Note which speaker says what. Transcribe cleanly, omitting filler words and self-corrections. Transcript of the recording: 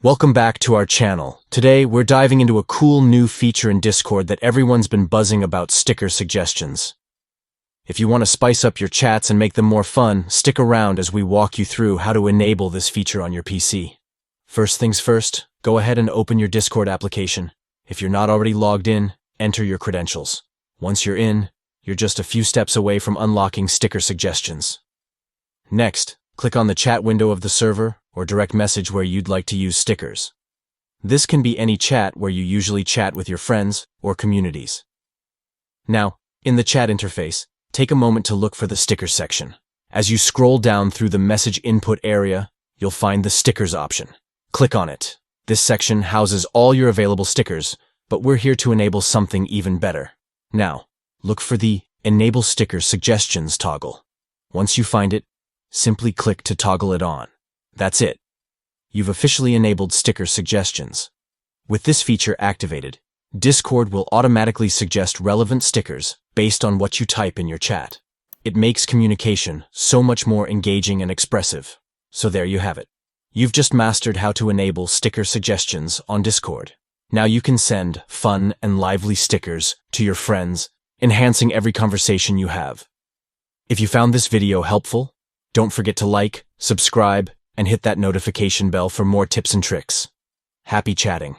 Speaker 1: Welcome back to our channel. Today, we're diving into a cool new feature in Discord that everyone's been buzzing about: sticker suggestions. If you want to spice up your chats and make them more fun, stick around as we walk you through how to enable this feature on your PC. First things first, go ahead and open your Discord application. If you're not already logged in, enter your credentials. Once you're in, you're just a few steps away from unlocking sticker suggestions. Next, click on the chat window of the server or direct message where you'd like to use stickers. This can be any chat where you usually chat with your friends or communities. Now, in the chat interface, take a moment to look for the stickers section. As you scroll down through the message input area, you'll find the stickers option. Click on it. This section houses all your available stickers, but we're here to enable something even better. Now, look for the Enable Sticker Suggestions toggle. Once you find it, simply click to toggle it on. That's it. You've officially enabled sticker suggestions. With this feature activated, Discord will automatically suggest relevant stickers based on what you type in your chat. It makes communication so much more engaging and expressive. So there you have it. You've just mastered how to enable sticker suggestions on Discord. Now you can send fun and lively stickers to your friends, enhancing every conversation you have. If you found this video helpful, don't forget to like, subscribe, and hit that notification bell for more tips and tricks. Happy chatting!